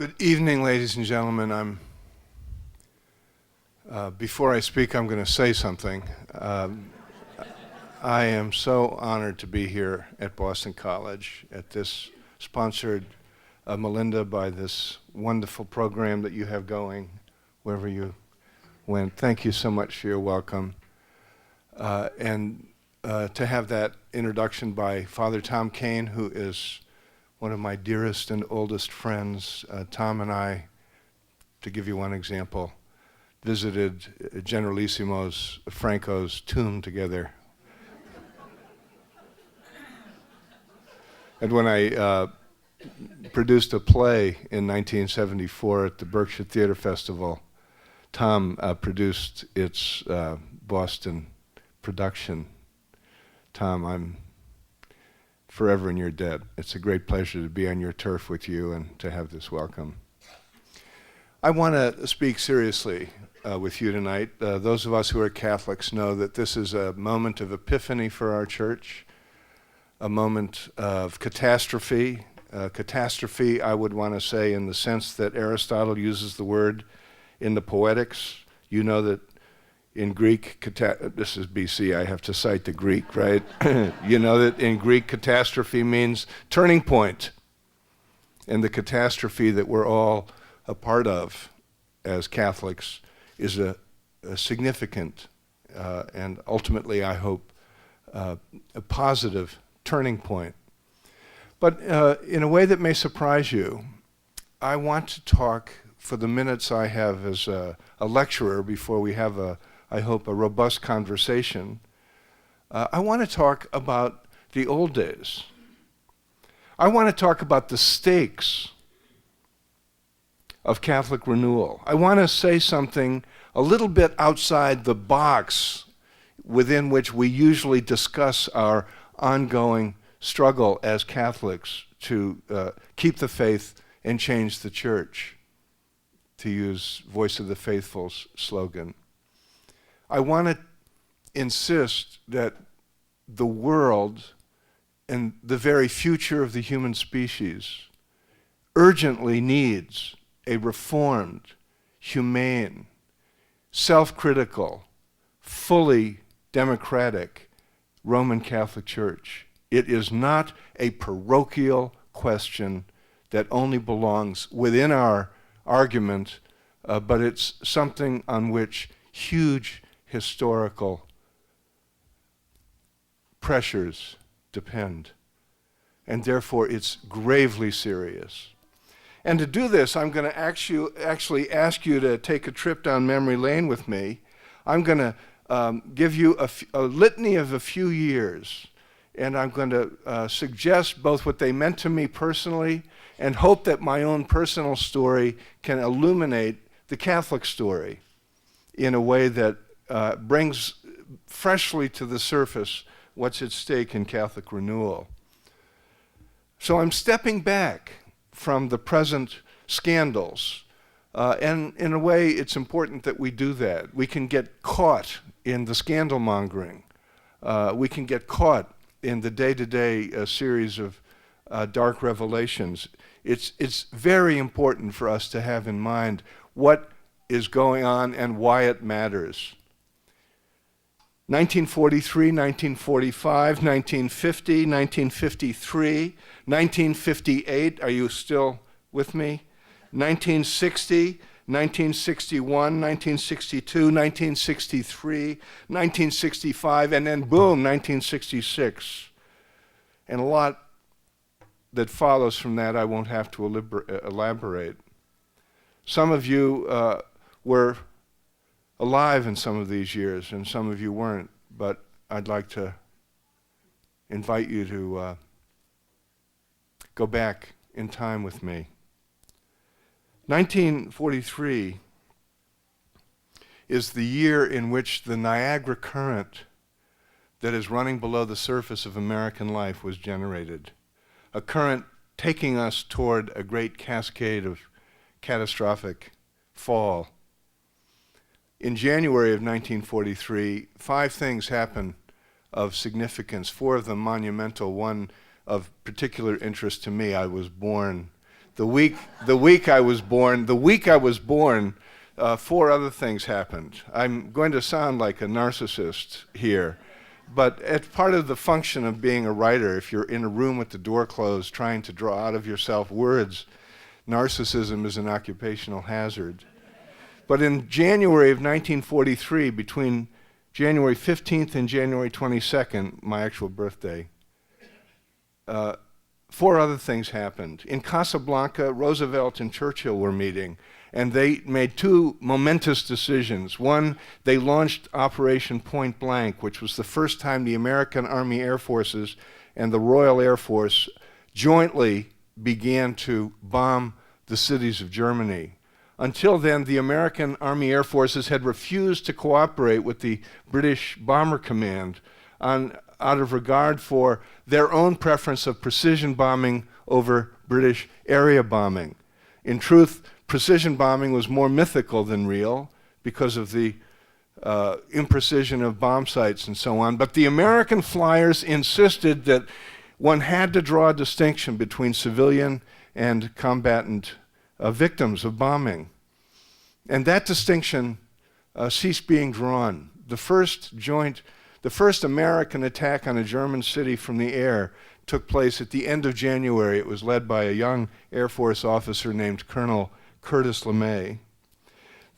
Good evening, ladies and gentlemen. Before I speak, I'm going to say something. I am so honored to be here at Boston College at this sponsored, Melinda, by this wonderful program that you have going wherever you went. Thank you so much for your welcome. And to have that introduction by Father Tom Kane, who is one of my dearest and oldest friends. Tom and I, to give you one example, visited Generalissimo Franco's tomb together. And when I produced a play in 1974 at the Berkshire Theater Festival, Tom produced its Boston production. Tom, I'm forever in your debt. It's a great pleasure to be on your turf with you and to have this welcome. I want to speak seriously with you tonight. Those of us who are Catholics know that this is a moment of epiphany for our church, a moment of catastrophe. Catastrophe, I would want to say, in the sense that Aristotle uses the word in the Poetics. You know that in Greek, this is BC, I have to cite the Greek, right? You know that in Greek, catastrophe means turning point. And the catastrophe that we're all a part of as Catholics is a significant and ultimately, I hope, a positive turning point. But in a way that may surprise you, I want to talk for the minutes I have as a lecturer before we have I hope, a robust conversation. I want to talk about the old days. I want to talk about the stakes of Catholic renewal. I want to say something a little bit outside the box within which we usually discuss our ongoing struggle as Catholics to keep the faith and change the church, to use Voice of the Faithful's slogan. I want to insist that the world and the very future of the human species urgently needs a reformed, humane, self-critical, fully democratic Roman Catholic Church. It is not a parochial question that only belongs within our argument, but it's something on which huge historical pressures depend, and therefore it's gravely serious. And to do this, I'm going to actually ask you to take a trip down memory lane with me. I'm going to give you a litany of a few years, and I'm going to suggest both what they meant to me personally and hope that my own personal story can illuminate the Catholic story in a way that brings freshly to the surface what's at stake in Catholic renewal. So I'm stepping back from the present scandals, and in a way it's important that we do that. We can get caught in the scandal mongering. We can get caught in the day-to-day series of dark revelations. It's very important for us to have in mind what is going on and why it matters. 1943, 1945, 1950, 1953, 1958, are you still with me? 1960, 1961, 1962, 1963, 1965, and then boom, 1966. And a lot that follows from that I won't have to elaborate. Some of you were alive in some of these years, and some of you weren't, but I'd like to invite you to go back in time with me. 1943 is the year in which the Niagara current that is running below the surface of American life was generated, a current taking us toward a great cascade of catastrophic fall. In January of 1943, 5 things happened of significance, 4 of them monumental, one of particular interest to me. I was born The week I was born, four other things happened. I'm going to sound like a narcissist here, but it's part of the function of being a writer. If you're in a room with the door closed trying to draw out of yourself words, narcissism is an occupational hazard. But in January of 1943, between January 15th and January 22nd, my actual birthday, four other things happened. In Casablanca, Roosevelt and Churchill were meeting, and they made two momentous decisions. One, they launched Operation Point Blank, which was the first time the American Army Air Forces and the Royal Air Force jointly began to bomb the cities of Germany. Until then, the American Army Air Forces had refused to cooperate with the British Bomber Command out of regard for their own preference of precision bombing over British area bombing. In truth, precision bombing was more mythical than real because of the imprecision of bomb sites and so on. But the American flyers insisted that one had to draw a distinction between civilian and combatant victims of bombing. And that distinction ceased being drawn. The first American attack on a German city from the air took place at the end of January. It was led by a young Air Force officer named Colonel Curtis LeMay.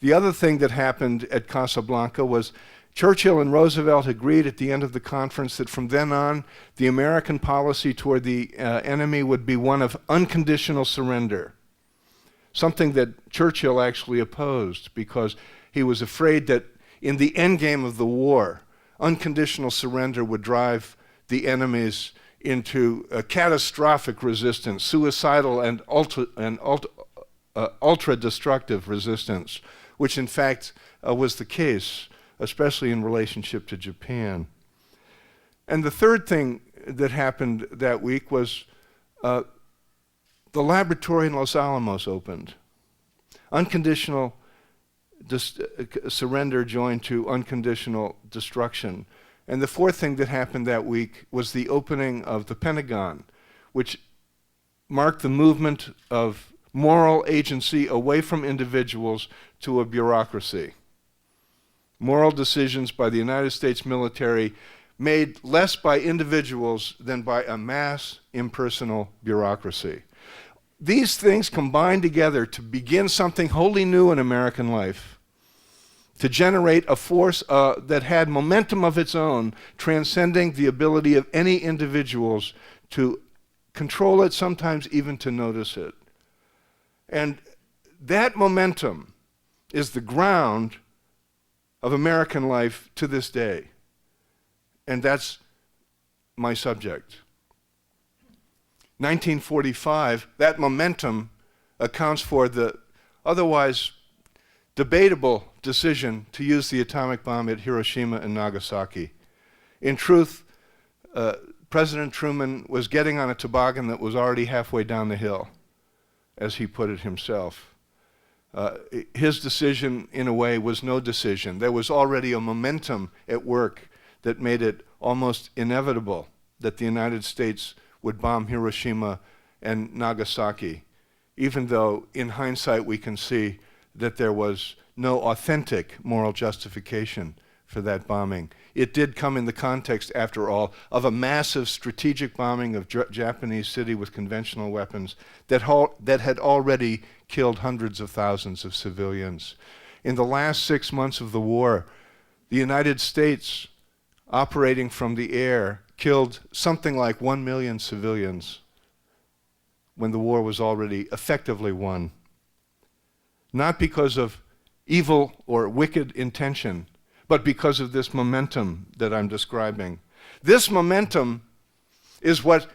The other thing that happened at Casablanca was Churchill and Roosevelt agreed at the end of the conference that from then on, the American policy toward the enemy would be one of unconditional surrender, something that Churchill actually opposed because he was afraid that in the endgame of the war, unconditional surrender would drive the enemies into a catastrophic resistance, suicidal and ultra-destructive resistance, which in fact was the case, especially in relationship to Japan. And the third thing that happened that week was the laboratory in Los Alamos opened. Unconditional surrender joined to unconditional destruction. And the fourth thing that happened that week was the opening of the Pentagon, which marked the movement of moral agency away from individuals to a bureaucracy. Moral decisions by the United States military made less by individuals than by a mass impersonal bureaucracy. These things combined together to begin something wholly new in American life, to generate a force that had momentum of its own, transcending the ability of any individuals to control it, sometimes even to notice it. And that momentum is the ground of American life to this day. And that's my subject. 1945, that momentum accounts for the otherwise debatable decision to use the atomic bomb at Hiroshima and Nagasaki. In truth, President Truman was getting on a toboggan that was already halfway down the hill, as he put it himself. His decision, in a way, was no decision. There was already a momentum at work that made it almost inevitable that the United States would bomb Hiroshima and Nagasaki, even though in hindsight we can see that there was no authentic moral justification for that bombing. It did come in the context, after all, of a massive strategic bombing of Japanese city with conventional weapons that had already killed hundreds of thousands of civilians. In the last 6 months of the war, the United States, operating from the air, killed something like 1 million civilians when the war was already effectively won. Not because of evil or wicked intention, but because of this momentum that I'm describing. This momentum is what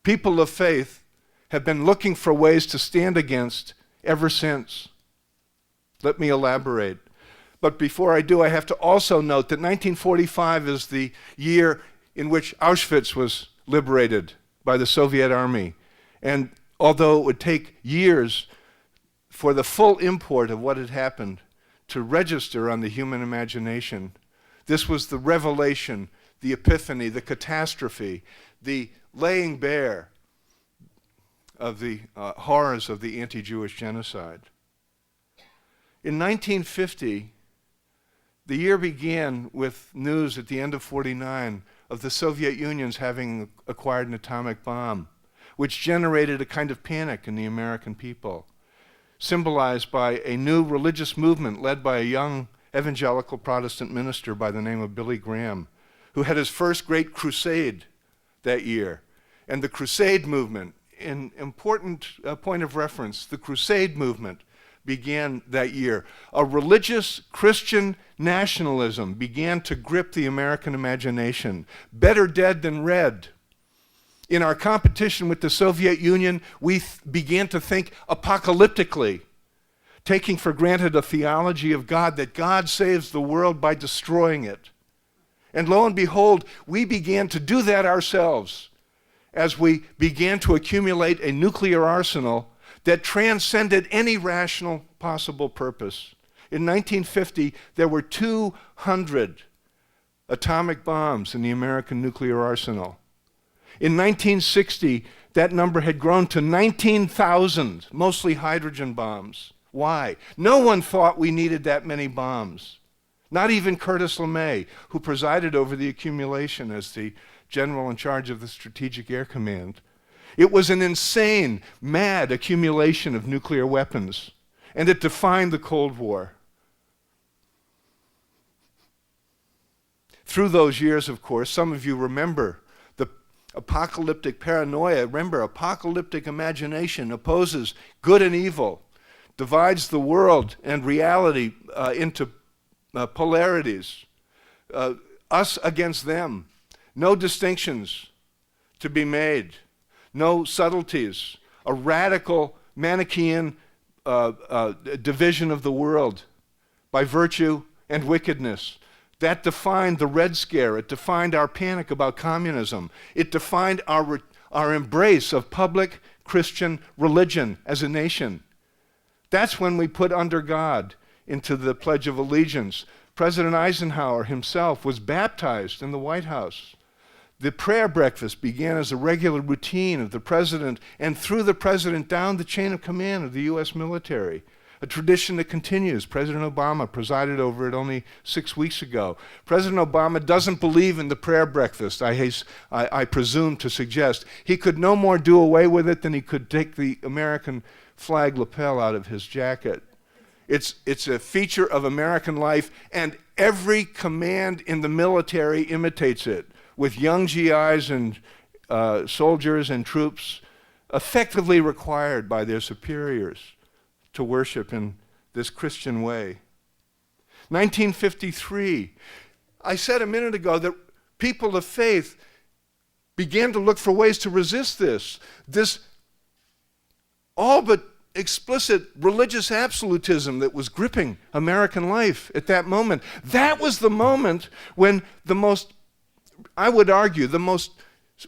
people of faith have been looking for ways to stand against ever since. Let me elaborate. But before I do, I have to also note that 1945 is the year in which Auschwitz was liberated by the Soviet army. And although it would take years for the full import of what had happened to register on the human imagination, this was the revelation, the epiphany, the catastrophe, the laying bare of the horrors of the anti-Jewish genocide. In 1950, the year began with news at the end of 49 of the Soviet Union's having acquired an atomic bomb, which generated a kind of panic in the American people, symbolized by a new religious movement led by a young evangelical Protestant minister by the name of Billy Graham, who had his first great crusade that year. And the crusade movement, an important point of reference, the crusade movement began that year. A religious Christian nationalism began to grip the American imagination. Better dead than red. In our competition with the Soviet Union, we began to think apocalyptically, taking for granted a theology of God, that God saves the world by destroying it. And lo and behold, we began to do that ourselves as we began to accumulate a nuclear arsenal that transcended any rational possible purpose. In 1950, there were 200 atomic bombs in the American nuclear arsenal. In 1960, that number had grown to 19,000, mostly hydrogen bombs. Why? No one thought we needed that many bombs. Not even Curtis LeMay, who presided over the accumulation as the general in charge of the Strategic Air Command. It was an insane, mad accumulation of nuclear weapons, and it defined the Cold War. Through those years, of course, some of you remember the apocalyptic paranoia. Remember, apocalyptic imagination opposes good and evil, divides the world and reality into polarities, us against them, no distinctions to be made, no subtleties, a radical Manichaean division of the world by virtue and wickedness. That defined the Red Scare. It defined our panic about communism. It defined our embrace of public Christian religion as a nation. That's when we put under God into the Pledge of Allegiance. President Eisenhower himself was baptized in the White House. The prayer breakfast began as a regular routine of the president and through the president down the chain of command of the U.S. military, a tradition that continues. President Obama presided over it only 6 weeks ago. President Obama doesn't believe in the prayer breakfast, I presume to suggest. He could no more do away with it than he could take the American flag lapel out of his jacket. It's a feature of American life, and every command in the military imitates it, with young GIs and soldiers and troops effectively required by their superiors to worship in this Christian way. 1953, I said a minute ago that people of faith began to look for ways to resist this all but explicit religious absolutism that was gripping American life at that moment. That was the moment when the most, I would argue,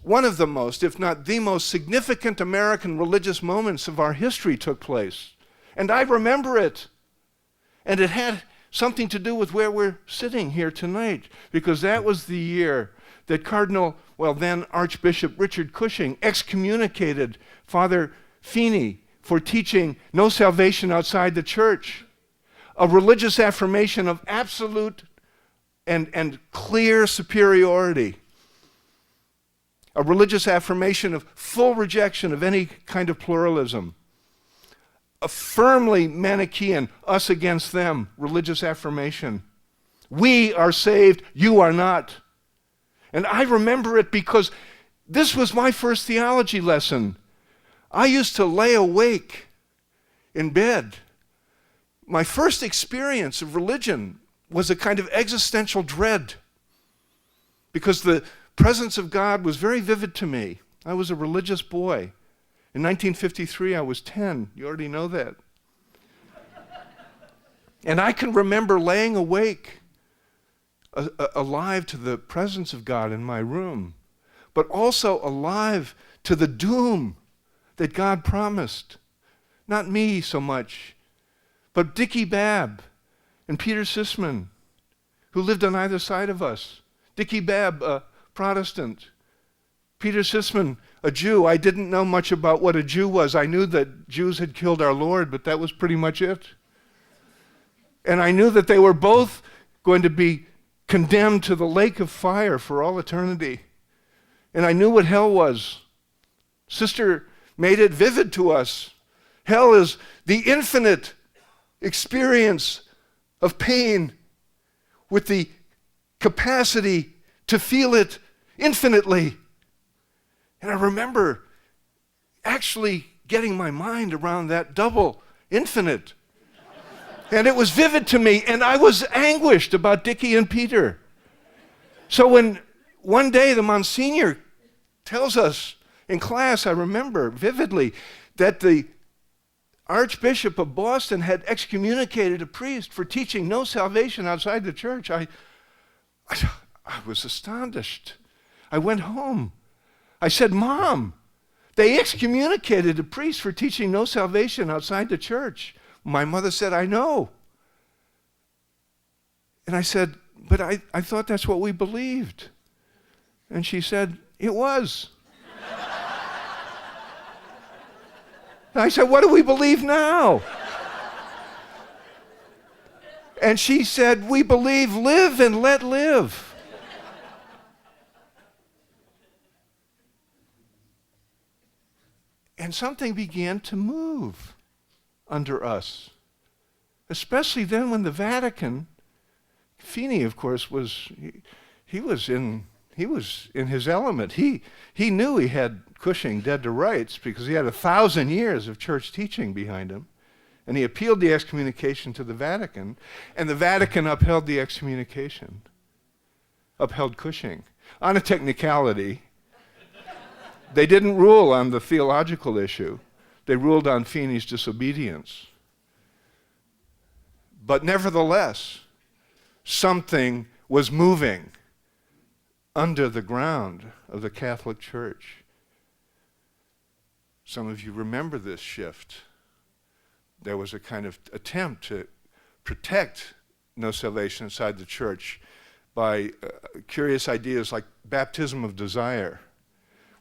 one of the most, if not the most significant American religious moments of our history took place. And I remember it. And it had something to do with where we're sitting here tonight, because that was the year that then Archbishop Richard Cushing excommunicated Father Feeney for teaching no salvation outside the church, a religious affirmation of absolute and clear superiority, a religious affirmation of full rejection of any kind of pluralism, a firmly Manichaean, us against them, religious affirmation. We are saved, you are not. And I remember it because this was my first theology lesson. I used to lay awake in bed. My first experience of religion was a kind of existential dread because the presence of God was very vivid to me. I was a religious boy. In 1953, I was 10. You already know that. And I can remember laying awake, alive to the presence of God in my room, but also alive to the doom that God promised. Not me so much, but Dickie Babb and Peter Sisman, who lived on either side of us. Dickie Babb, a Protestant, Peter Sisman, a Jew. I didn't know much about what a Jew was. I knew that Jews had killed our Lord, but that was pretty much it. And I knew that they were both going to be condemned to the lake of fire for all eternity. And I knew what hell was. Sister made it vivid to us. Hell is the infinite experience of pain with the capacity to feel it infinitely. And I remember actually getting my mind around that double infinite. And it was vivid to me, and I was anguished about Dickie and Peter. So when one day the Monsignor tells us in class, I remember vividly, that the Archbishop of Boston had excommunicated a priest for teaching no salvation outside the church, I was astonished. I went home. I said, Mom, they excommunicated a priest for teaching no salvation outside the church. My mother said, I know. And I said, but I thought that's what we believed. And she said, it was. And I said, what do we believe now? And she said, we believe live and let live. And something began to move under us, especially then when the Vatican, Feeney, of course, he was in his element. He knew he had Cushing dead to rights because he had 1,000 years of church teaching behind him. And he appealed the excommunication to the Vatican, and the Vatican upheld the excommunication, upheld Cushing. On a technicality, they didn't rule on the theological issue. They ruled on Feeney's disobedience. But nevertheless, something was moving under the ground of the Catholic Church. Some of you remember this shift. There was a kind of attempt to protect no salvation inside the church by curious ideas like baptism of desire.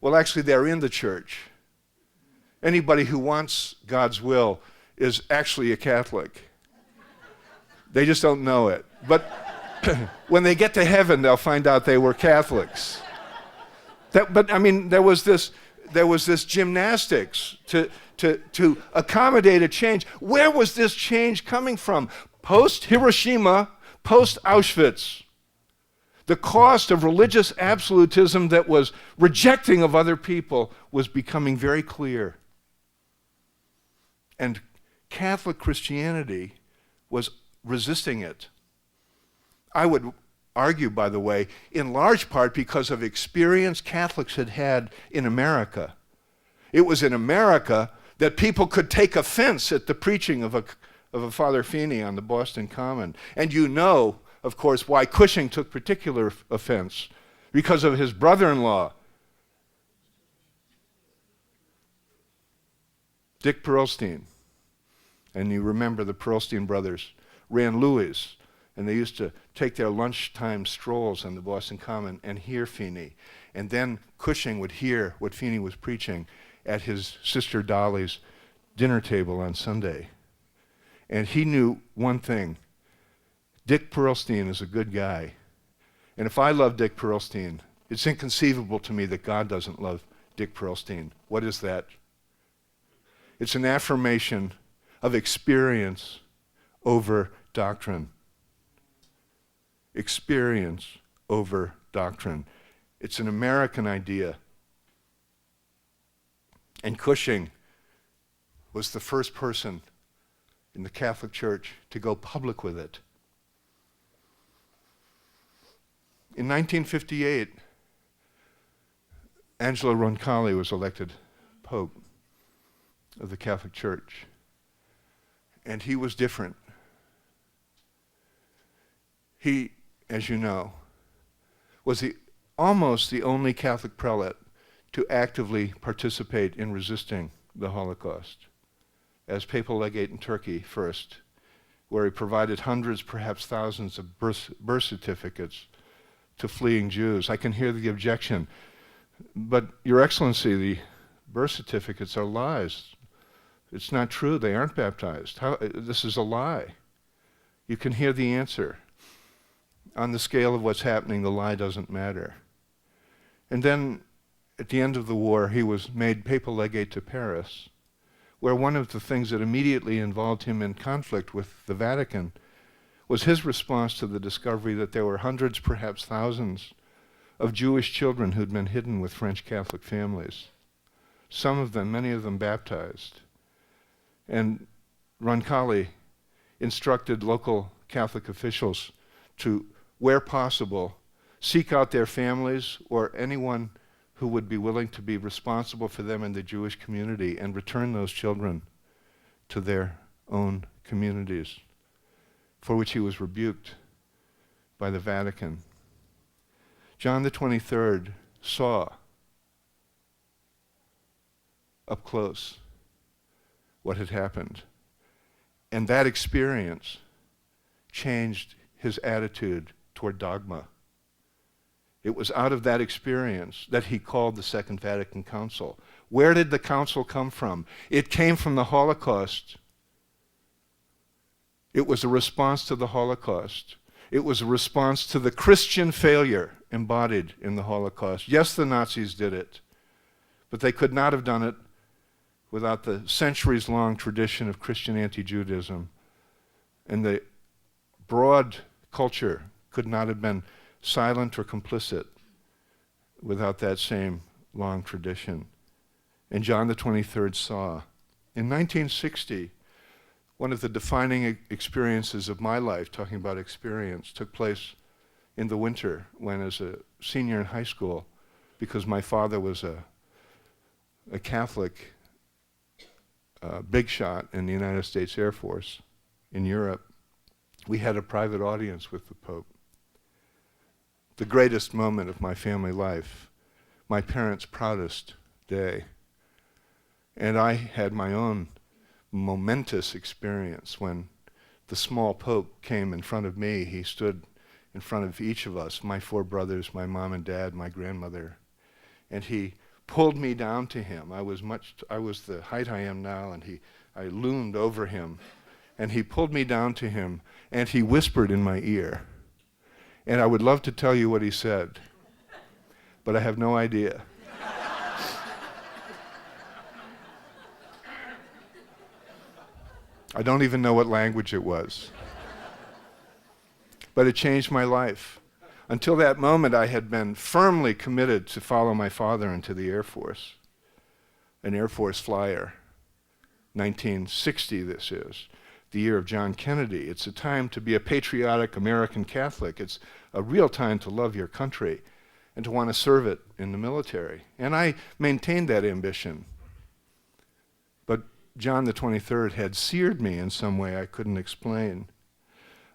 Well, actually, they're in the church. Anybody who wants God's will is actually a Catholic. They just don't know it. But when they get to heaven, they'll find out they were Catholics. There was this gymnastics to accommodate a change. Where was this change coming from? Post-Hiroshima, post-Auschwitz. The cost of religious absolutism that was rejecting of other people was becoming very clear. And Catholic Christianity was resisting it. I would argue, by the way, in large part because of experience Catholics had had in America. It was in America that people could take offense at the preaching of a Father Feeney on the Boston Common. And you know, of course, why Cushing took particular offense, because of his brother-in-law, Dick Pearlstein. And you remember the Pearlstein brothers ran Louis, and they used to take their lunchtime strolls on the Boston Common and hear Feeney. And then Cushing would hear what Feeney was preaching at his sister Dolly's dinner table on Sunday. And he knew one thing: Dick Pearlstein is a good guy. And if I love Dick Pearlstein, it's inconceivable to me that God doesn't love Dick Pearlstein. What is that? It's an affirmation of experience over doctrine. Experience over doctrine. It's an American idea. And Cushing was the first person in the Catholic Church to go public with it. In 1958, Angelo Roncalli was elected Pope of the Catholic Church. And he was different. He, as you know, was almost the only Catholic prelate to actively participate in resisting the Holocaust. As papal legate in Turkey first, where he provided hundreds, perhaps thousands of birth certificates to fleeing Jews. I can hear the objection. But, Your Excellency, the birth certificates are lies. It's not true. They aren't baptized. This is a lie. You can hear the answer. On the scale of what's happening, the lie doesn't matter. And then, at the end of the war, he was made papal legate to Paris, where one of the things that immediately involved him in conflict with the Vatican was his response to the discovery that there were hundreds, perhaps thousands, of Jewish children who'd been hidden with French Catholic families. Some of them, many of them baptized. And Roncalli instructed local Catholic officials to, where possible, seek out their families or anyone who would be willing to be responsible for them in the Jewish community and return those children to their own communities, for which he was rebuked by the Vatican. John the 23rd saw up close what had happened. And that experience changed his attitude toward dogma. It was out of that experience that he called the Second Vatican Council. Where did the council come from? It came from the Holocaust. It was a response to the Holocaust. It was a response to the Christian failure embodied in the Holocaust. Yes, the Nazis did it, but they could not have done it without the centuries-long tradition of Christian anti-Judaism. And the broad culture could not have been silent or complicit without that same long tradition. And John the 23rd saw. In 1960, one of the defining experiences of my life, talking about experience, took place in the winter when, as a senior in high school, because my father was a Catholic big shot in the United States Air Force in Europe, we had a private audience with the Pope. The greatest moment of my family life, my parents' proudest day. And I had my own momentous experience when the small Pope came in front of me. He stood in front of each of us, my four brothers, my mom and dad, my grandmother, and he pulled me down to him. I was the height I am now, and I loomed over him, and he pulled me down to him, and he whispered in my ear. And I would love to tell you what he said, but I have no idea. I don't even know what language it was. But it changed my life. Until that moment, I had been firmly committed to follow my father into the Air Force, an Air Force flyer. 1960 this is, the year of John Kennedy. It's a time to be a patriotic American Catholic. It's a real time to love your country and to want to serve it in the military. And I maintained that ambition. But John the 23rd had seared me in some way I couldn't explain.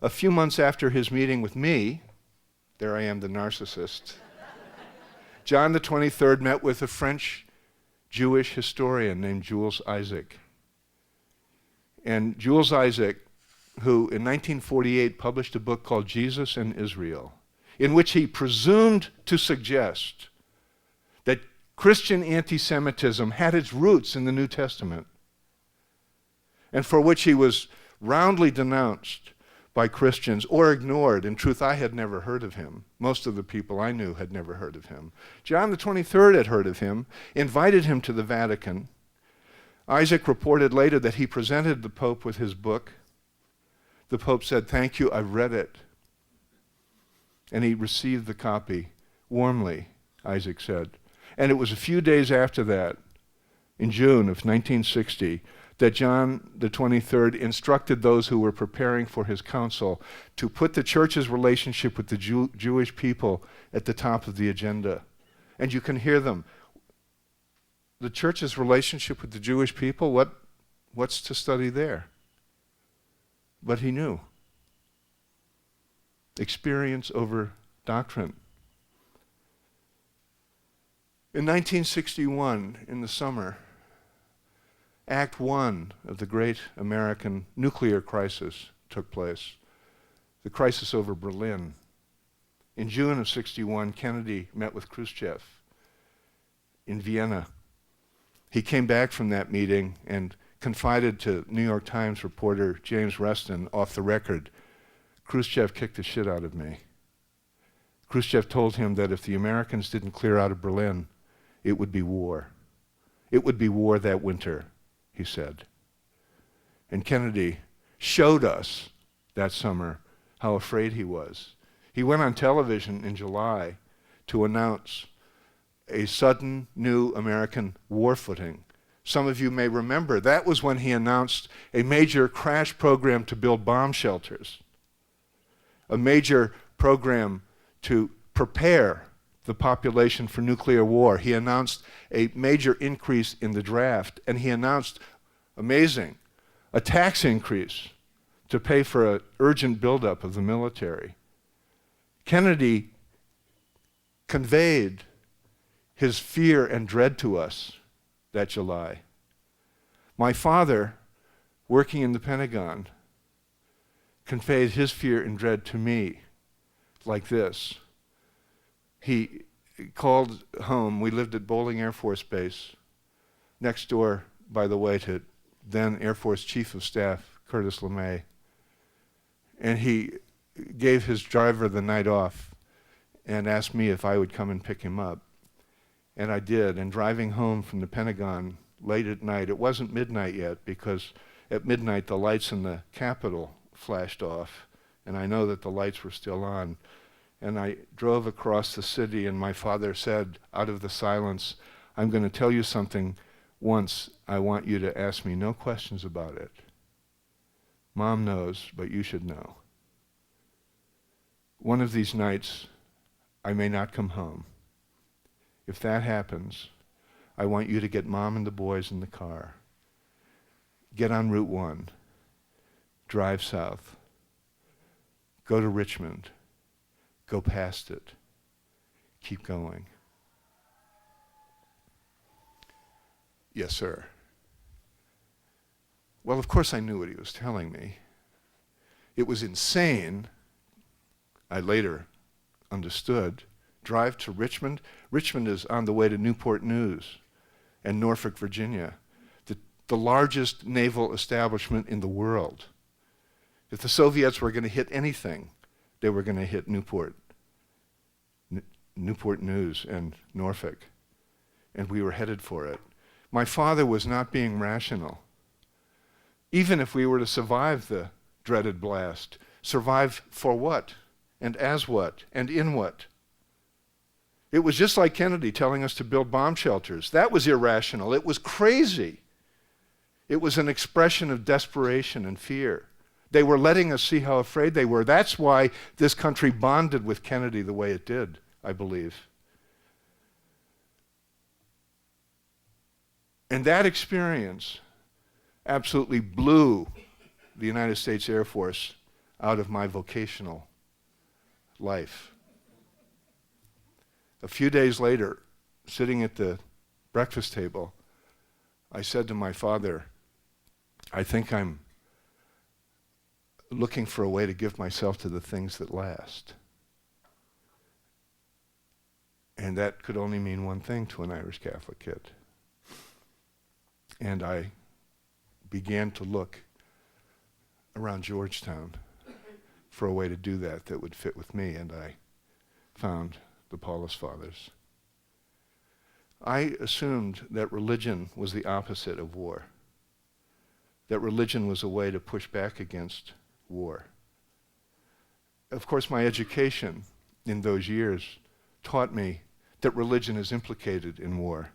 A few months after his meeting with me, there I am, the narcissist, John the 23rd met with a French Jewish historian named Jules Isaac. And Jules Isaac, who in 1948 published a book called Jesus and Israel, in which he presumed to suggest that Christian anti-Semitism had its roots in the New Testament, and for which he was roundly denounced by Christians or ignored. In truth, I had never heard of him. Most of the people I knew had never heard of him. John the 23rd had heard of him, invited him to the Vatican. Isaac reported later that he presented the Pope with his book. The Pope said, "Thank you, I've read it." And he received the copy warmly, Isaac said. And it was a few days after that, in June of 1960, that John the 23rd instructed those who were preparing for his council to put the church's relationship with the Jewish people at the top of the agenda. And you can hear them. The church's relationship with the Jewish people, what's to study there? But he knew. Experience over doctrine. In 1961, in the summer, Act 1 of the great American nuclear crisis took place, the crisis over Berlin. In June of 61, Kennedy met with Khrushchev, in Vienna. He came back from that meeting and confided to New York Times reporter James Reston off the record, Khrushchev kicked the shit out of me. Khrushchev told him that if the Americans didn't clear out of Berlin, it would be war. It would be war that winter, he said. And Kennedy showed us that summer how afraid he was. He went on television in July to announce a sudden new American war footing. Some of you may remember that was when he announced a major crash program to build bomb shelters, a major program to prepare the population for nuclear war. He announced a major increase in the draft, and he announced, amazing, a tax increase to pay for an urgent buildup of the military. Kennedy conveyed his fear and dread to us that July. My father, working in the Pentagon, conveyed his fear and dread to me like this. He called home. We lived at Bolling Air Force Base, next door, by the way, to then Air Force Chief of Staff Curtis LeMay. And he gave his driver the night off and asked me if I would come and pick him up. And I did. And driving home from the Pentagon late at night, it wasn't midnight yet, because at midnight the lights in the Capitol flashed off, and I know that the lights were still on. And I drove across the city, and my father said, out of the silence, I'm going to tell you something once. I want you to ask me no questions about it. Mom knows, but you should know. One of these nights, I may not come home. If that happens, I want you to get Mom and the boys in the car. Get on Route 1. Drive south. Go to Richmond. Go past it. Keep going. Yes, sir. Well, of course I knew what he was telling me. It was insane. I later understood. Drive to Richmond. Richmond is on the way to Newport News and Norfolk, Virginia, the largest naval establishment in the world. If the Soviets were going to hit anything, they were going to hit Newport News and Norfolk, and we were headed for it. My father was not being rational. Even if we were to survive the dreaded blast, survive for what? And as what? And in what? It was just like Kennedy telling us to build bomb shelters. That was irrational. It was crazy. It was an expression of desperation and fear. They were letting us see how afraid they were. That's why this country bonded with Kennedy the way it did, I believe. And that experience absolutely blew the United States Air Force out of my vocational life. A few days later, sitting at the breakfast table, I said to my father, I think I'm looking for a way to give myself to the things that last. And that could only mean one thing to an Irish Catholic kid. And I began to look around Georgetown for a way to do that that would fit with me, and I found the Paulist Fathers. I assumed that religion was the opposite of war, that religion was a way to push back against war. Of course, my education in those years taught me that religion is implicated in war.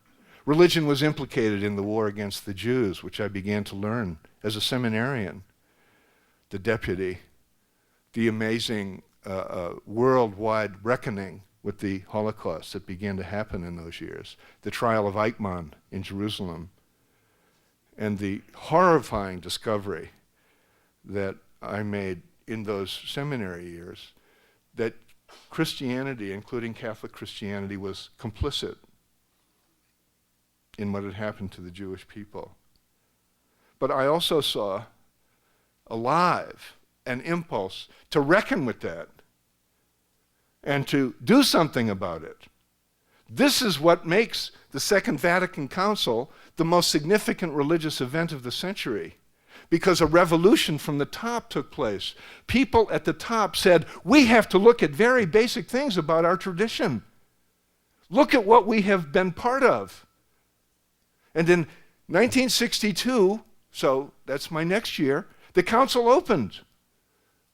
Religion was implicated in the war against the Jews, which I began to learn as a seminarian. The deputy, the amazing worldwide reckoning with the Holocaust that began to happen in those years, the trial of Eichmann in Jerusalem, and the horrifying discovery that I made in those seminary years that Christianity, including Catholic Christianity, was complicit in what had happened to the Jewish people. But I also saw alive an impulse to reckon with that and to do something about it. This is what makes the Second Vatican Council the most significant religious event of the century, because a revolution from the top took place. People at the top said, we have to look at very basic things about our tradition. Look at what we have been part of. And in 1962, so that's my next year, the council opened.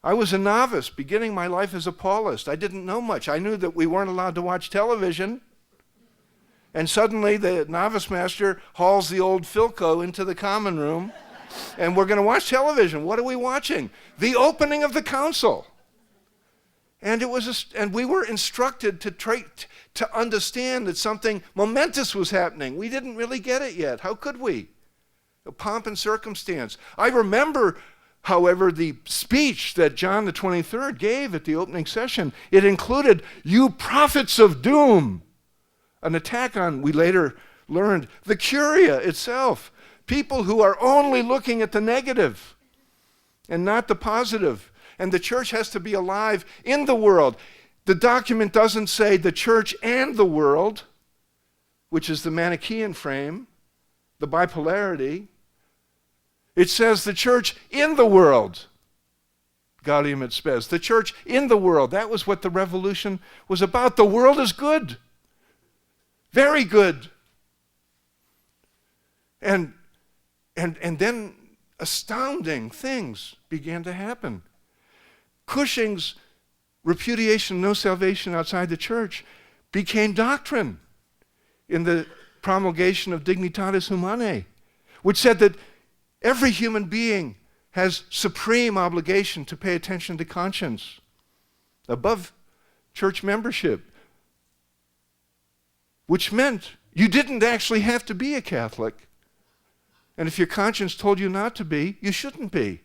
I was a novice beginning my life as a Paulist. I didn't know much. I knew that we weren't allowed to watch television. And suddenly the novice master hauls the old Philco into the common room, and we're going to watch television. What are we watching? The opening of the council. And and we were instructed to understand that something momentous was happening. We didn't really get it yet. How could we? The pomp and circumstance. I remember, however, the speech that John the 23rd gave at the opening session. It included, "You prophets of doom," an attack on, we later learned, the Curia itself. People who are only looking at the negative and not the positive. And the church has to be alive in the world. The document doesn't say the church and the world, which is the Manichaean frame, the bipolarity. It says the church in the world. Gaudium et Spes. The church in the world. That was what the revolution was about. The world is good. Very good. And then astounding things began to happen. Cushing's repudiation of no salvation outside the church became doctrine in the promulgation of Dignitatis Humanae, which said that every human being has supreme obligation to pay attention to conscience above church membership, which meant you didn't actually have to be a Catholic. And if your conscience told you not to be, you shouldn't be.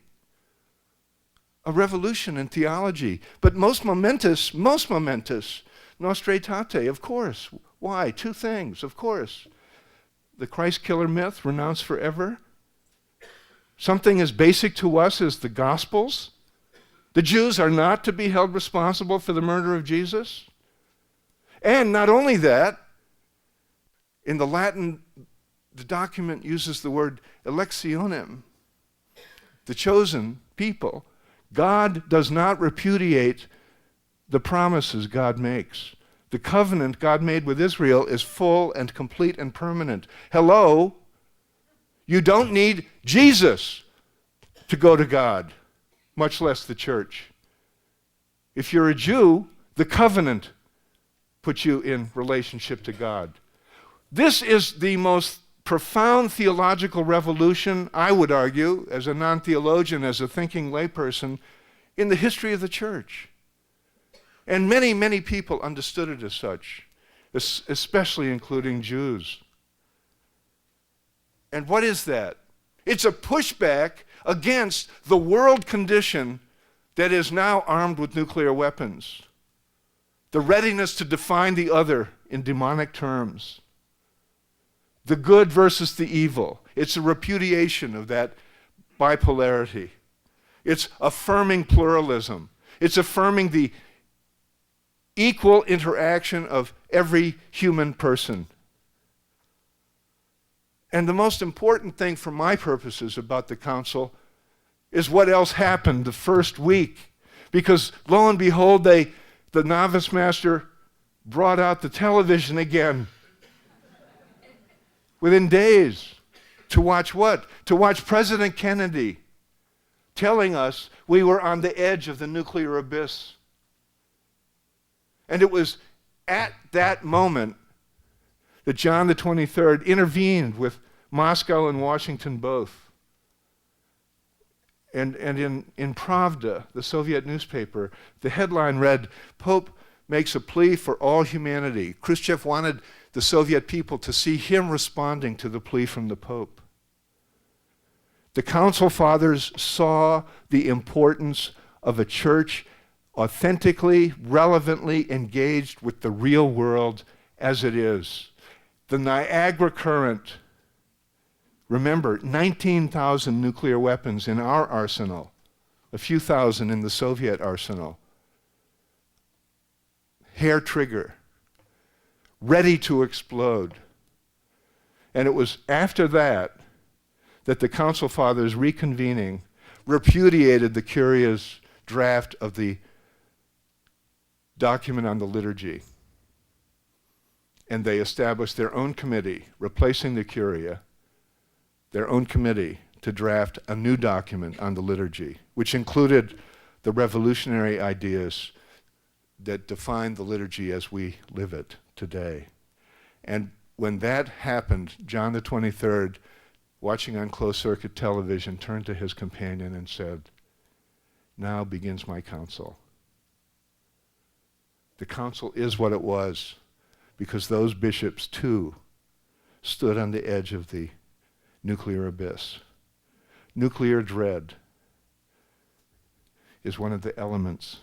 A revolution in theology. But most momentous, Nostra Aetate, of course. Why? Two things, of course. The Christ killer myth, renounced forever. Something as basic to us as the Gospels. The Jews are not to be held responsible for the murder of Jesus. And not only that, in the Latin, the document uses the word electionem, the chosen people. God does not repudiate the promises God makes. The covenant God made with Israel is full and complete and permanent. Hello? You don't need Jesus to go to God, much less the church. If you're a Jew, the covenant puts you in relationship to God. This is the most profound theological revolution, I would argue, as a non-theologian, as a thinking layperson, in the history of the church. And many, many people understood it as such, especially including Jews. And what is that? It's a pushback against the world condition that is now armed with nuclear weapons. The readiness to define the other in demonic terms. The good versus the evil. It's a repudiation of that bipolarity. It's affirming pluralism. It's affirming the equal interaction of every human person. And the most important thing for my purposes about the council is what else happened the first week. Because lo and behold, the novice master brought out the television again. Within days. To watch what? To watch President Kennedy telling us we were on the edge of the nuclear abyss. And it was at that moment that John the 23rd intervened with Moscow and Washington both. And in Pravda, the Soviet newspaper, the headline read, "Pope makes a plea for all humanity." Khrushchev wanted the Soviet people to see him responding to the plea from the Pope. The Council Fathers saw the importance of a church authentically, relevantly engaged with the real world as it is. The Niagara Current, remember, 19,000 nuclear weapons in our arsenal, a few thousand in the Soviet arsenal. Hair trigger. ready to explode. And it was after that that the Council Fathers, reconvening, repudiated the Curia's draft of the document on the liturgy. And they established their own committee, replacing the Curia, their own committee to draft a new document on the liturgy, which included the revolutionary ideas that define the liturgy as we live it today. And when that happened, John the 23rd, watching on closed-circuit television, turned to his companion and said, "Now begins my council." The council is what it was because those bishops, too, stood on the edge of the nuclear abyss. Nuclear dread is one of the elements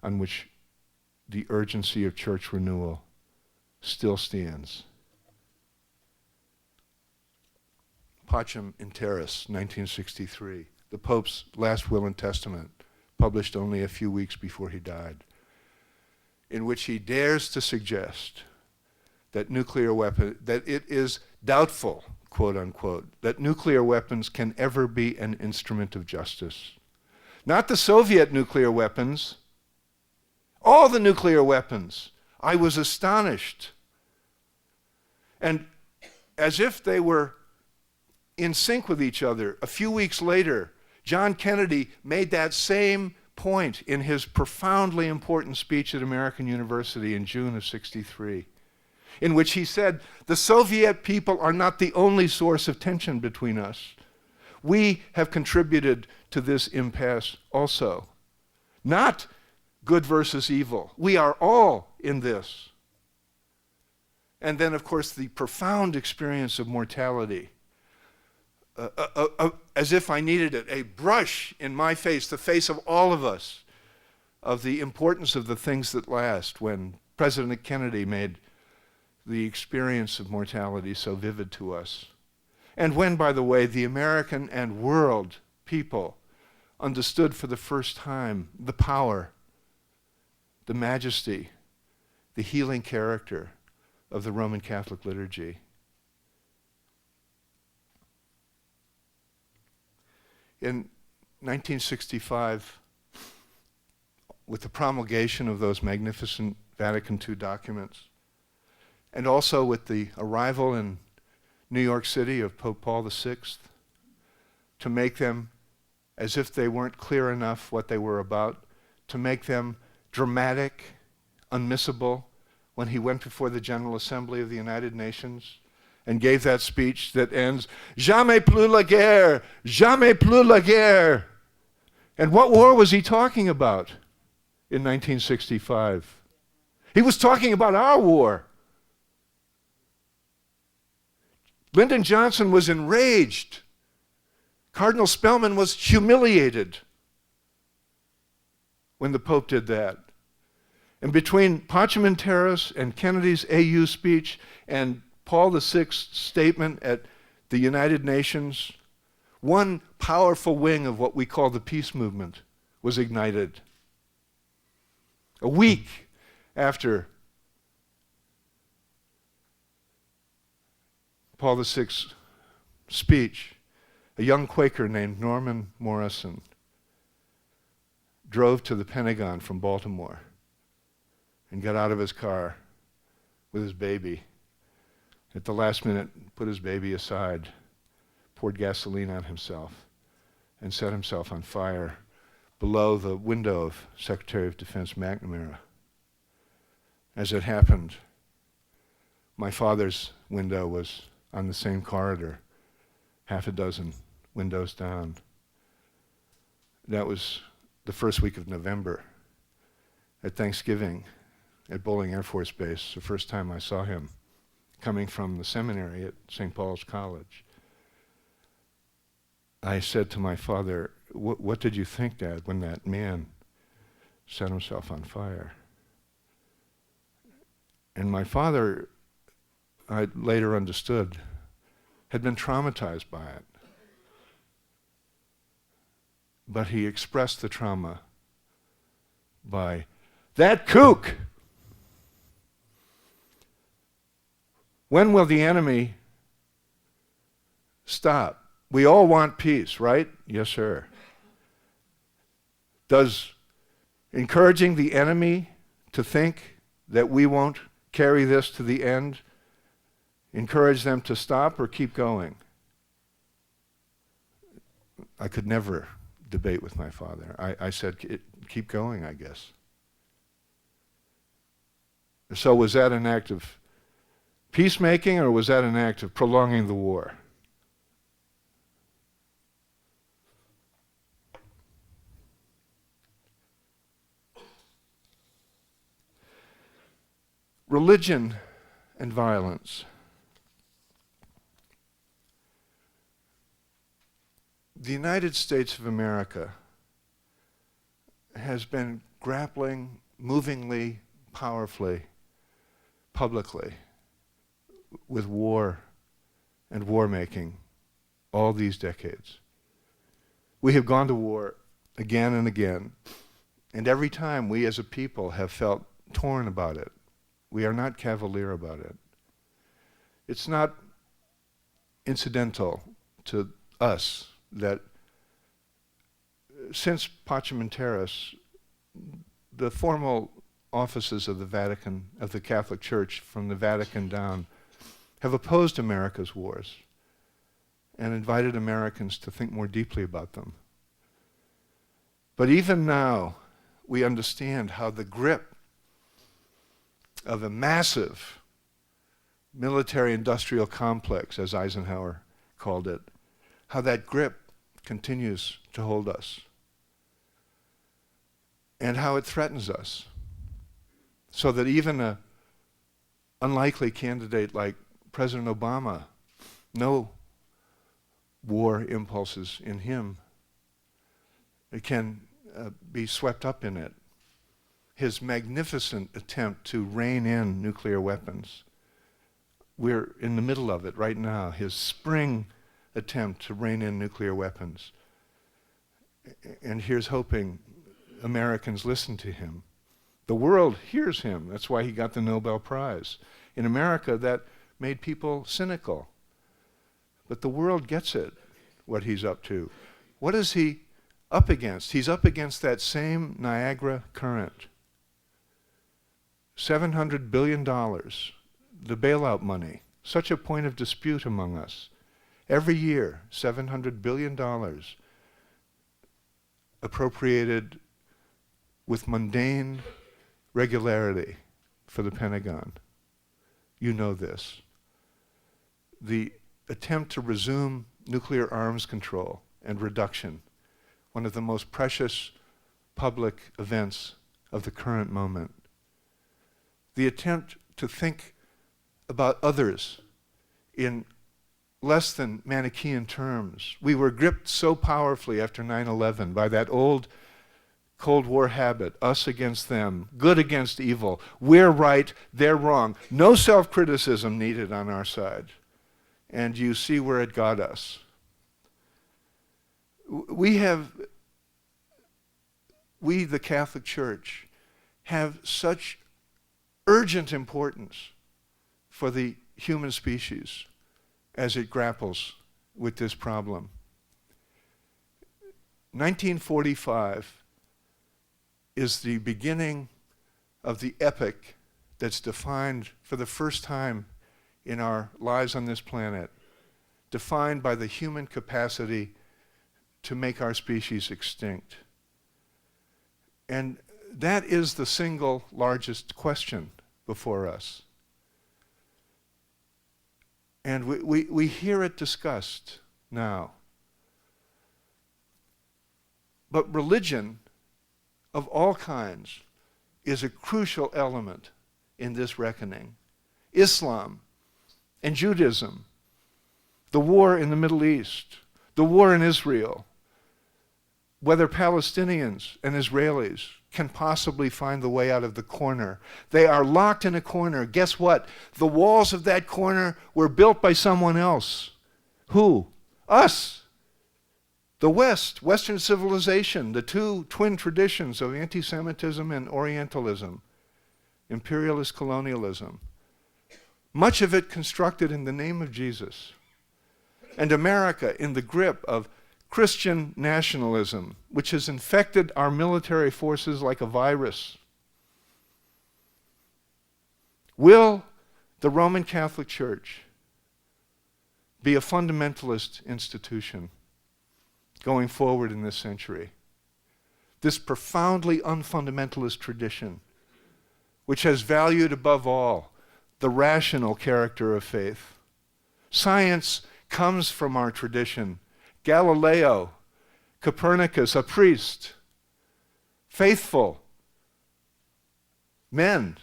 on which the urgency of church renewal still stands. Pacem in Terris, 1963, the Pope's last will and testament, published only a few weeks before he died, in which he dares to suggest that that it is doubtful, quote unquote, that nuclear weapons can ever be an instrument of justice. Not the Soviet nuclear weapons, all the nuclear weapons. I was astonished. And as if they were in sync with each other, a few weeks later, John Kennedy made that same point in his profoundly important speech at American University in June of '63, in which he said, the Soviet people are not the only source of tension between us. We have contributed to this impasse also. Not good versus evil. We are all in this. And then, of course, the profound experience of mortality. As if I needed it, a brush in my face, the face of all of us, of the importance of the things that last, when President Kennedy made the experience of mortality so vivid to us. And when, by the way, the American and world people understood for the first time the power, the majesty, the healing character of the Roman Catholic liturgy. In 1965, with the promulgation of those magnificent Vatican II documents, and also with the arrival in New York City of Pope Paul VI, to make them, as if they weren't clear enough what they were about, to make them dramatic, unmissable, when he went before the General Assembly of the United Nations and gave that speech that ends, "Jamais plus la guerre, jamais plus la guerre." And what war was he talking about in 1965? He was talking about our war. Lyndon Johnson was enraged. Cardinal Spellman was humiliated when the Pope did that. And between Pacem in Terris and Kennedy's AU speech and Paul VI's statement at the United Nations, one powerful wing of what we call the peace movement was ignited. A week after Paul VI's speech, a young Quaker named Norman Morrison drove to the Pentagon from Baltimore and got out of his car with his baby. At the last minute, put his baby aside, poured gasoline on himself, and set himself on fire below the window of Secretary of Defense McNamara. As it happened, my father's window was on the same corridor, half a dozen windows down. That was the first week of November. At Thanksgiving at Bolling Air Force Base, the first time I saw him coming from the seminary at St. Paul's College. I said to my father, what did you think, Dad, when that man set himself on fire? And my father, I later understood, had been traumatized by it. But he expressed the trauma by, "That kook! When will the enemy stop? We all want peace, right? Yes, sir. Does encouraging the enemy to think that we won't carry this to the end encourage them to stop or keep going? I could never debate with my father. I said, keep going, I guess. So was that an act of peacemaking, or was that an act of prolonging the war? Religion and violence. The United States of America has been grappling movingly, powerfully, publicly with war and war-making all these decades. We have gone to war again and again, and every time we as a people have felt torn about it. We are not cavalier about it. It's not incidental to us that since Pacem in Terris, the formal offices of the Vatican, of the Catholic Church, from the Vatican down, have opposed America's wars and invited Americans to think more deeply about them. But even now, we understand how the grip of a massive military-industrial complex, as Eisenhower called it, how that grip continues to hold us and how it threatens us, so that even an unlikely candidate like President Obama, no war impulses in him, it can be swept up in it. His magnificent attempt to rein in nuclear weapons, we're in the middle of it right now. His spring attempt to rein in nuclear weapons. And here's hoping Americans listen to him. The world hears him. That's why he got the Nobel Prize. In America, that made people cynical. But the world gets it, what he's up to. What is he up against? He's up against that same Niagara current. $700 billion, the bailout money, such a point of dispute among us. Every year, $700 billion appropriated with mundane regularity for the Pentagon. You know this. The attempt to resume nuclear arms control and reduction, one of the most precious public events of the current moment. The attempt to think about others in less than Manichaean terms. We were gripped so powerfully after 9/11 by that old Cold War habit, us against them, good against evil. We're right, they're wrong. No self-criticism needed on our side. And you see where it got us. We, the Catholic Church, have such urgent importance for the human species as it grapples with this problem. 1945 is the beginning of the epoch that's defined for the first time in our lives on this planet, defined by the human capacity to make our species extinct. And that is the single largest question before us. And we hear it discussed now. But religion of all kinds is a crucial element in this reckoning. Islam and Judaism, the war in the Middle East, the war in Israel, whether Palestinians and Israelis can possibly find the way out of the corner. They are locked in a corner. Guess what? The walls of that corner were built by someone else. Who? Us. The West, Western civilization, the two twin traditions of anti-Semitism and Orientalism, imperialist colonialism. much of it constructed in the name of Jesus, and America in the grip of Christian nationalism, which has infected our military forces like a virus. Will the Roman Catholic Church be a fundamentalist institution going forward in this century? This profoundly unfundamentalist tradition, which has valued above all the rational character of faith. Science comes from our tradition. Galileo, Copernicus, a priest, faithful men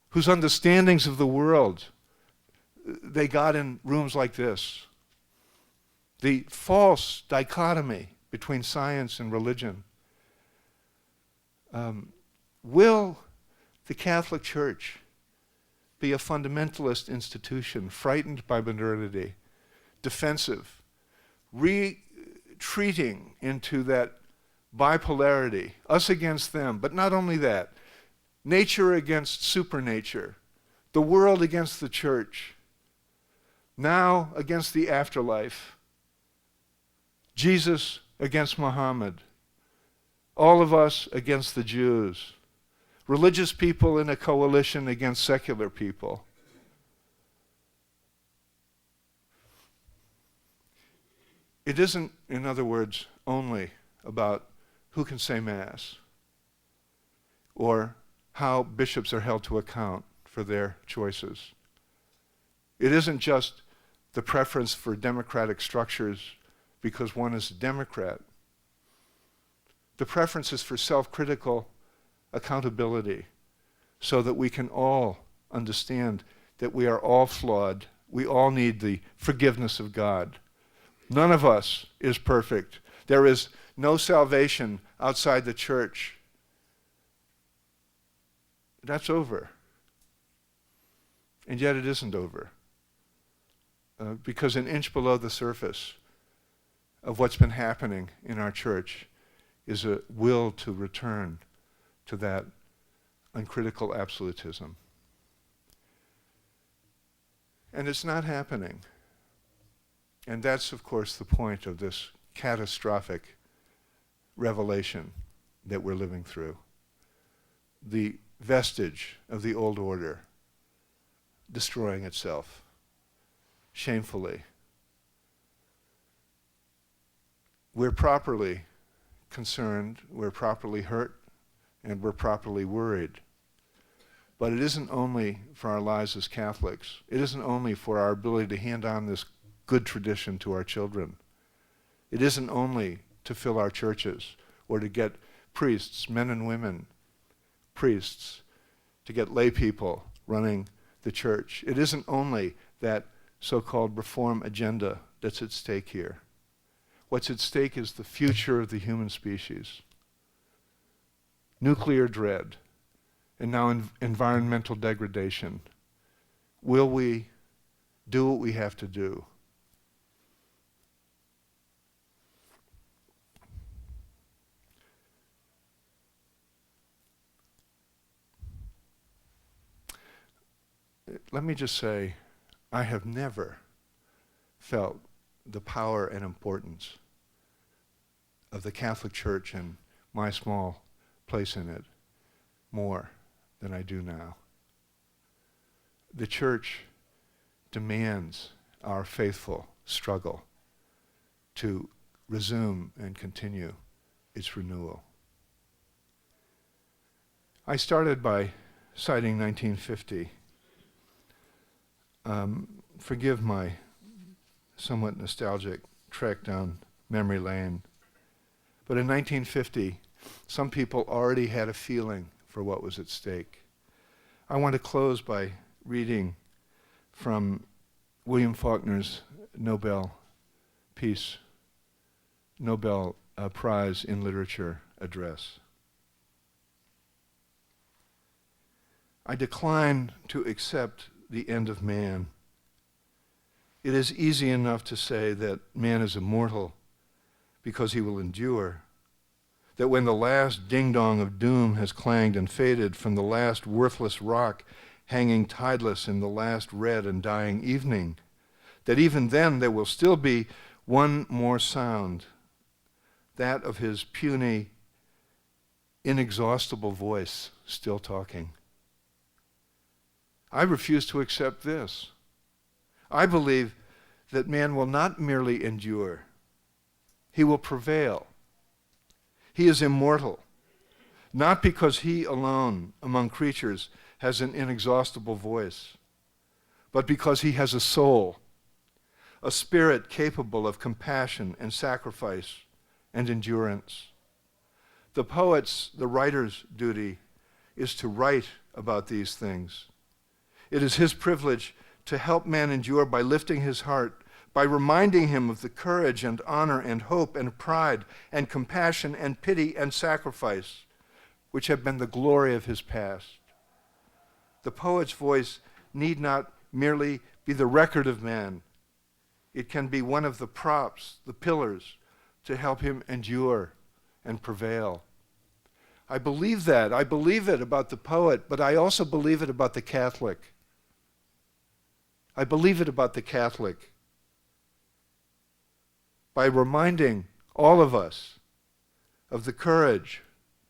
whose understandings of the world they got in rooms like this. The false dichotomy between science and religion. Will the Catholic Church be a fundamentalist institution, frightened by modernity, defensive, retreating into that bipolarity, us against them, but not only that, nature against supernature, the world against the church, now against the afterlife, Jesus against Muhammad, all of us against the Jews, religious people in a coalition against secular people. It isn't, in other words, only about who can say Mass or how bishops are held to account for their choices. It isn't just the preference for democratic structures because one is a Democrat. The preference is for self-critical accountability so that we can all understand that we are all flawed. We all need the forgiveness of God. None of us is perfect. There is no salvation outside the church. That's over. And yet it isn't over. Because an inch below the surface of what's been happening in our church is a will to return to that uncritical absolutism. And it's not happening. And that's, of course, the point of this catastrophic revelation that we're living through. The vestige of the old order destroying itself shamefully. We're properly concerned, we're properly hurt, and we're properly worried. But it isn't only for our lives as Catholics. It isn't only for our ability to hand on this good tradition to our children. It isn't only to fill our churches or to get priests, men and women, priests, to get lay people running the church. It isn't only that so-called reform agenda that's at stake here. What's at stake is the future of the human species. Nuclear dread, and now environmental degradation. Will we do what we have to do? Let me just say, I have never felt the power and importance of the Catholic Church and my small place in it more than I do now. The Church demands our faithful struggle to resume and continue its renewal. I started by citing 1950. Forgive my somewhat nostalgic trek down memory lane. But in 1950, some people already had a feeling for what was at stake. I want to close by reading from William Faulkner's Nobel Prize in Literature address. I decline to accept the end of man. It is easy enough to say that man is immortal because he will endure, that when the last ding-dong of doom has clanged and faded from the last worthless rock hanging tideless in the last red and dying evening, that even then there will still be one more sound, that of his puny, inexhaustible voice still talking. I refuse to accept this. I believe that man will not merely endure, he will prevail. He is immortal, not because he alone among creatures has an inexhaustible voice, but because he has a soul, a spirit capable of compassion and sacrifice and endurance. The poet's, the writer's duty is to write about these things. It is his privilege to help man endure by lifting his heart, by reminding him of the courage and honor and hope and pride and compassion and pity and sacrifice which have been the glory of his past. The poet's voice need not merely be the record of man. It can be one of the props, the pillars, to help him endure and prevail. I believe that. I believe it about the poet, but I also believe it about the Catholic. I believe it about the Catholic. By reminding all of us of the courage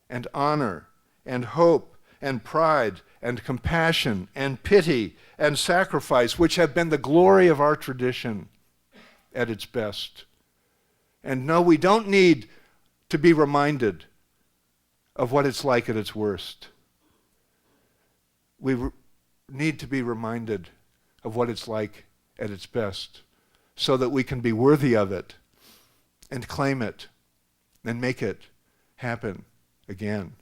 and honor and hope and pride and compassion and pity and sacrifice which have been the glory of our tradition at its best. And no, we don't need to be reminded of what it's like at its worst. We need to be reminded of what it's like at its best so that we can be worthy of it and claim it and make it happen again.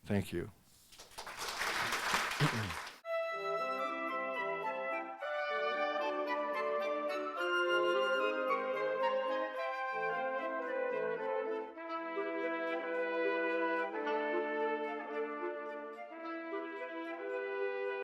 Thank you.